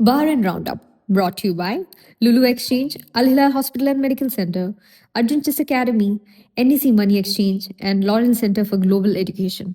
Bar and Roundup, brought to you by Lulu Exchange, Al Hilal Hospital and Medical Center, Arjun Chess Academy, NEC Money Exchange, and Lawrence Center for Global Education.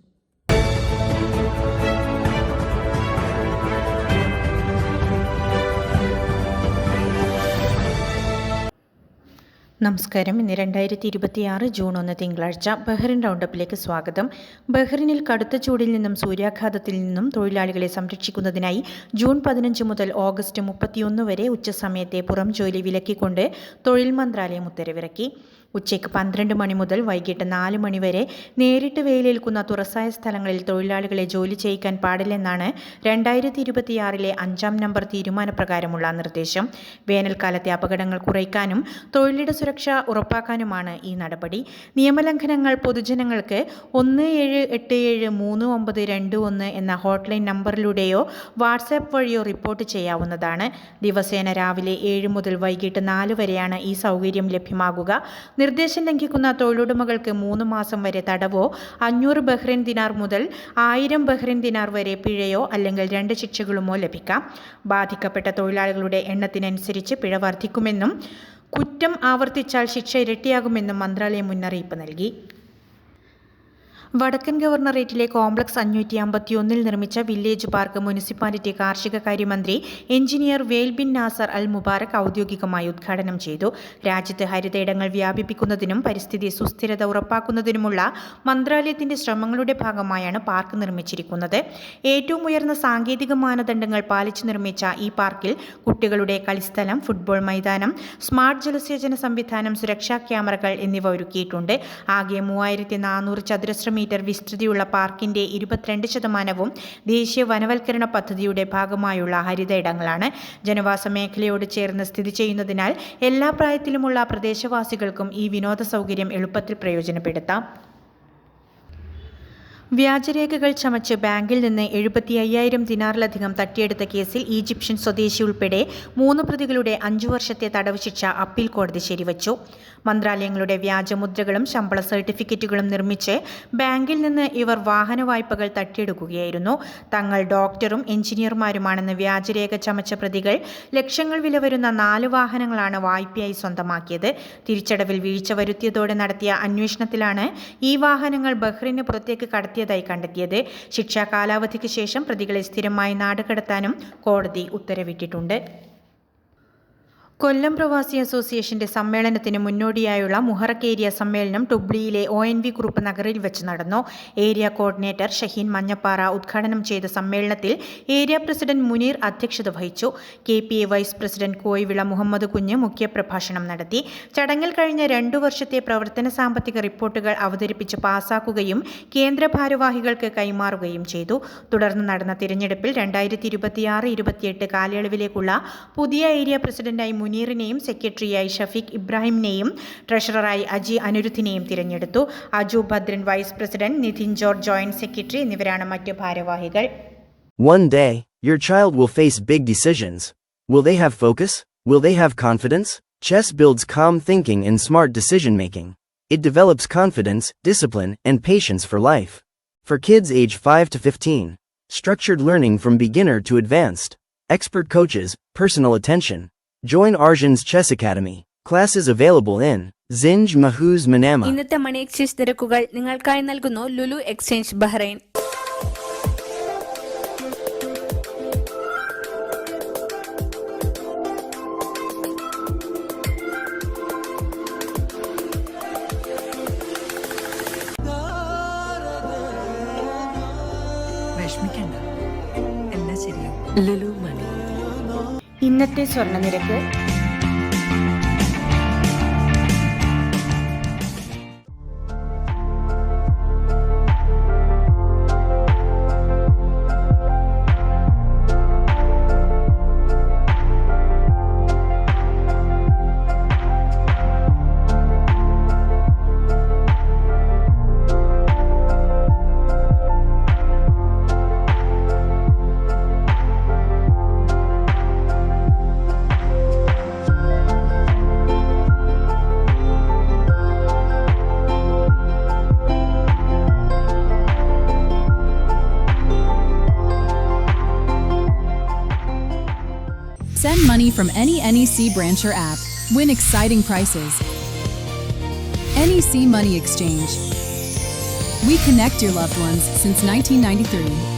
നമസ്കാരം. ഇന്ന് 2026 June 1 തിങ്കളാഴ്ച. Bahrain റൗണ്ടപ്പിലേക്ക് സ്വാഗതം. ബഹ്റിനിൽ കടുത്ത ചൂടിൽ നിന്നും സൂര്യാഘാതത്തിൽ നിന്നും തൊഴിലാളികളെ സംരക്ഷിക്കുന്നതിനായി ജൂൺ 15 മുതൽ ഓഗസ്റ്റ് 31 വരെ ഉച്ചസമയത്തെ പുറം ജോലി വിലക്കിക്കൊണ്ട് തൊഴിൽ മന്ത്രാലയം ഉത്തരവിറക്കി. ഉച്ചയ്ക്ക് 12 മണി മുതൽ വൈകിട്ട് 4 മണി വരെ നേരിട്ട് വെയിലേൽക്കുന്ന തുറസായ സ്ഥലങ്ങളിൽ തൊഴിലാളികളെ ജോലി ചെയ്യിക്കാൻ പാടില്ലെന്നാണ് 2026 5-ാം നമ്പർ തീരുമാനപ്രകാരമുള്ള നിർദ്ദേശം. വേനൽക്കാലത്തെ അപകടങ്ങൾ കുറയ്ക്കാനും തൊഴിലിട സുരക്ഷ ഉറപ്പാക്കാനുമാണ് ഈ നടപടി. നിയമലംഘനങ്ങൾ പൊതുജനങ്ങൾക്ക് 17873921 എന്ന ഹോട്ട്ലൈൻ നമ്പറിലൂടെയോ വാട്സാപ്പ് വഴിയോ റിപ്പോർട്ട് ചെയ്യാവുന്നതാണ്. ദിവസേന രാവിലെ 7 മുതൽ വൈകിട്ട് 4 വരെയാണ് ഈ സൗകര്യം ലഭ്യമാകുക. നിർദ്ദേശം ലംഘിക്കുന്ന തൊഴിലുടമകൾക്ക് 3 മാസം വരെ തടവോ 500 ബഹ്റിൻ ദിനാർ മുതൽ 1000 ബഹ്റിൻ ദിനാർ വരെ പിഴയോ അല്ലെങ്കിൽ 2 ശിക്ഷകളുമോ ലഭിക്കാം. ബാധിക്കപ്പെട്ട തൊഴിലാളികളുടെ എണ്ണത്തിനനുസരിച്ച് പിഴ വർദ്ധിക്കുമെന്നും കുറ്റം ആവർത്തിച്ചാൽ ശിക്ഷ ഇരട്ടിയാകുമെന്നും മന്ത്രാലയം മുന്നറിയിപ്പ് നൽകി. വടക്കൻ ഗവർണറേറ്റിലെ കോംപ്ലക്സ് 551 നിർമ്മിച്ച വില്ലേജ് പാർക്ക് മുനിസിപ്പാലിറ്റി കാർഷിക കാര്യമന്ത്രി എഞ്ചിനീയർ വേൽ ബിൻ നാസർ അൽ മുബാറക് ഔദ്യോഗികമായി ഉദ്ഘാടനം ചെയ്തു. രാജ്യത്ത് ഹരിതയിടങ്ങൾ വ്യാപിപ്പിക്കുന്നതിനും പരിസ്ഥിതി സുസ്ഥിരത ഉറപ്പാക്കുന്നതിനുമുള്ള മന്ത്രാലയത്തിന്റെ ശ്രമങ്ങളുടെ ഭാഗമായാണ് പാർക്ക് നിർമ്മിച്ചിരിക്കുന്നത്. ഏറ്റവും ഉയർന്ന സാങ്കേതിക മാനദണ്ഡങ്ങൾ പാലിച്ചു നിർമ്മിച്ച ഈ പാർക്കിൽ കുട്ടികളുടെ കളിസ്ഥലം, ഫുട്ബോൾ മൈതാനം, സ്മാർട്ട് ജലസേചന സംവിധാനം, സുരക്ഷാ ക്യാമറകൾ എന്നിവ ഒരുക്കിയിട്ടുണ്ട്. ആകെ 3400 ചതുരശ്ര മീറ്റർ വിസ്തൃതിയുള്ള പാർക്കിന്റെ 22% ദേശീയ വനവൽക്കരണ പദ്ധതിയുടെ ഭാഗമായുള്ള ഹരിത ഇടങ്ങളാണ്. ജനവാസ മേഖലയോട് ചേർന്ന് സ്ഥിതി ചെയ്യുന്നതിനാൽ എല്ലാ പ്രായത്തിലുമുള്ള പ്രദേശവാസികൾക്കും ഈ വിനോദ സൗകര്യം എളുപ്പത്തിൽ പ്രയോജനപ്പെടുത്താം. വ്യാജരേഖകൾ ചമച്ച് ബാങ്കിൽ നിന്ന് 75,000 ദിനാറിലധികം തട്ടിയെടുത്ത കേസിൽ ഈജിപ്ഷ്യൻ സ്വദേശി ഉൾപ്പെടെ 3 പ്രതികളുടെ 5 വർഷത്തെ തടവ് ശിക്ഷ അപ്പീൽ കോടതി ശരിവച്ചു. മന്ത്രാലയങ്ങളുടെ വ്യാജമുദ്രകളും ശമ്പള സർട്ടിഫിക്കറ്റുകളും നിർമ്മിച്ച് ബാങ്കിൽ നിന്ന് ഇവർ വാഹന വായ്പകൾ തട്ടിയെടുക്കുകയായിരുന്നു. തങ്ങൾ ഡോക്ടറും എഞ്ചിനീയർമാരുമാണെന്ന് വ്യാജരേഖ ചമച്ച പ്രതികൾ ലക്ഷങ്ങൾ വില വരുന്ന 4 വാഹനങ്ങളാണ് വായ്പയായി സ്വന്തമാക്കിയത്. തിരിച്ചടവിൽ വീഴ്ച വരുത്തിയതോടെ നടത്തിയ അന്വേഷണത്തിലാണ് ഈ വാഹനങ്ങൾ ബഹ്റിന് പുറത്തേക്ക് കടത്തിയതായി കണ്ടെത്തിയത്. ശിക്ഷാ കാലാവധിക്ക് ശേഷം പ്രതികളെ സ്ഥിരമായി നാടുകടത്താനും കോടതി ഉത്തരവിട്ടിട്ടുണ്ട്. കൊല്ലം പ്രവാസി അസോസിയേഷന്റെ സമ്മേളനത്തിന് മുന്നോടിയായുള്ള മുഹറക് ഏരിയ സമ്മേളനം ടുബ്ലിയിലെ ONV കുറുപ്പ് നഗറിൽ വെച്ച് നടന്നു. ഏരിയ കോർഡിനേറ്റർ ഷഹീൻ മഞ്ഞപ്പാറ ഉദ്ഘാടനം ചെയ്ത സമ്മേളനത്തിൽ ഏരിയ പ്രസിഡന്റ് മുനീർ അധ്യക്ഷത വഹിച്ചു. KPA vice president Koyivila Muhammad Kunju മുഖ്യപ്രഭാഷണം നടത്തി. ചടങ്ങിൽ കഴിഞ്ഞ 2 വർഷത്തെ പ്രവർത്തന സാമ്പത്തിക റിപ്പോർട്ടുകൾ അവതരിപ്പിച്ച് പാസാക്കുകയും കേന്ദ്ര ഭാരവാഹികൾക്ക് കൈമാറുകയും ചെയ്തു. തുടർന്ന് നടന്ന തിരഞ്ഞെടുപ്പിൽ 2026-28 കാലയളവിലേക്കുള്ള പുതിയ ഏരിയ പ്രസിഡന്റായി മുനീറിനെയും സെക്രട്ടറിയായി ഷഫീഖ് ഇബ്രാഹിമിനെയും ട്രഷററായി അജി അനിരുദ്ധിനെയും തിരഞ്ഞെടുത്തു. Aju Bhadran vice president, Nithin George joint secretary എന്നിവരാണ് മറ്റു ഭാരവാഹികൾ. One day, your child will face big decisions. Will they have focus? Will they have confidence? Chess builds calm thinking and smart decision-making. It develops confidence, discipline, and patience for life. For kids age 5 to 15, structured learning from beginner to advanced, expert coaches, personal attention. Join Arjun's Chess Academy. Classes available in Zinj Mahuz Manama. ഇന്നത്തെ money exchange നിരക്കുകൾ നിങ്ങൾക്കായി നൽകുന്നു Lulu exchange Bahrain. Lulu Money. ഇന്നത്തെ സ്വർണ്ണ നിരക്ക് Send money from any NEC branch or app. Win exciting prizes. NEC Money Exchange. We connect your loved ones since 1993.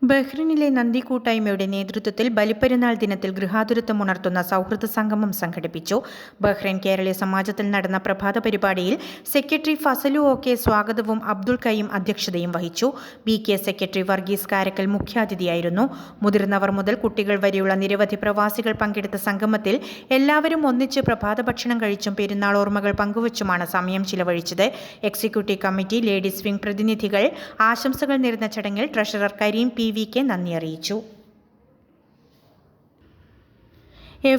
ബഹ്റിനിലെ നന്ദി കൂട്ടായ്മയുടെ നേതൃത്വത്തിൽ ബലിപ്പെരുന്നാൾ ദിനത്തിൽ ഗൃഹാതുരത്വം ഉണർത്തുന്ന സൗഹൃദ സംഗമം സംഘടിപ്പിച്ചു. ബഹ്റൈൻ കേരളീയ സമാജത്തിൽ നടന്ന പ്രഭാത പരിപാടിയിൽ സെക്രട്ടറി ഫസലു ഓക്കെ സ്വാഗതവും അബ്ദുൾ കയ്യും അധ്യക്ഷതയും വഹിച്ചു. BK സെക്രട്ടറി വർഗീസ് കാരക്കൽ മുഖ്യാതിഥിയായിരുന്നു. മുതിർന്നവർ മുതൽ കുട്ടികൾ വരെയുള്ള നിരവധി പ്രവാസികൾ പങ്കെടുത്ത സംഗമത്തിൽ എല്ലാവരും ഒന്നിച്ച് പ്രഭാത ഭക്ഷണം കഴിച്ചും പെരുന്നാൾ ഓർമ്മകൾ പങ്കുവച്ചുമാണ് സമയം ചിലവഴിച്ചത്. എക്സിക്യൂട്ടീവ് കമ്മിറ്റി, ലേഡീസ് വിംഗ് പ്രതിനിധികൾ ആശംസകൾ നേർന്ന ചടങ്ങിൽ ട്രഷറർ കരീം PVK നന്ദി അറിയിച്ചു.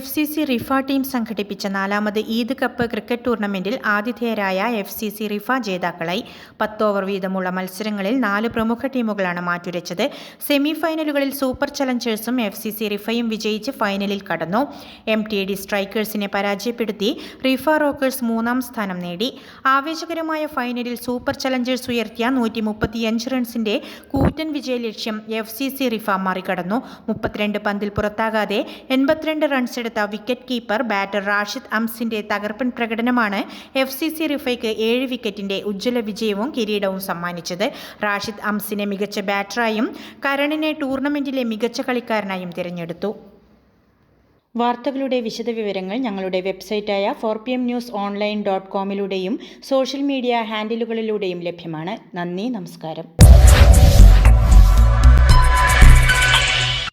FCC റിഫ ടീം സംഘടിപ്പിച്ച 4ാമത് ഈദ് കപ്പ് ക്രിക്കറ്റ് ടൂർണമെന്റിൽ ആതിഥേയരായ FCC റിഫ ജേതാക്കളായി. 10 ഓവർ വീതമുള്ള മത്സരങ്ങളിൽ 4 പ്രമുഖ ടീമുകളാണ് മാറ്റുരച്ചത്. സെമി ഫൈനലുകളിൽ സൂപ്പർ ചലഞ്ചേഴ്സും FCC റിഫയും വിജയിച്ച് ഫൈനലിൽ കടന്നു. MTD സ്ട്രൈക്കേഴ്സിനെ പരാജയപ്പെടുത്തി റിഫ റോക്കേഴ്സ് 3ാം സ്ഥാനം നേടി. ആവേശകരമായ ഫൈനലിൽ സൂപ്പർ ചലഞ്ചേഴ്സ് ഉയർത്തിയ 135 റൺസിന്റെ കൂറ്റൻ വിജയലക്ഷ്യം FCC റിഫ മറികടന്നു. 32 പന്തിൽ പുറത്താകാതെ 82 റൺസ് എടുത്ത വിക്കറ്റ് കീപ്പർ ബാറ്റർ റാഷിദ് അംസിന്റെ തകർപ്പൻ പ്രകടനമാണ് FCC റിഫയ്ക്ക് 7 വിക്കറ്റിന്റെ ഉജ്ജ്വല വിജയവും കിരീടവും സമ്മാനിച്ചത്. റാഷിദ് അംസിനെ മികച്ച ബാറ്ററായും കരണിനെ ടൂർണമെന്റിലെ മികച്ച കളിക്കാരനായും തിരഞ്ഞെടുത്തു. വാർത്തകളുടെ വിശദവിവരങ്ങൾ ഞങ്ങളുടെ വെബ്സൈറ്റായ 4pmnewsonline.com സോഷ്യൽ മീഡിയ ഹാൻഡിലുകളിലൂടെയും ലഭ്യമാണ്. നന്ദി, നമസ്കാരം.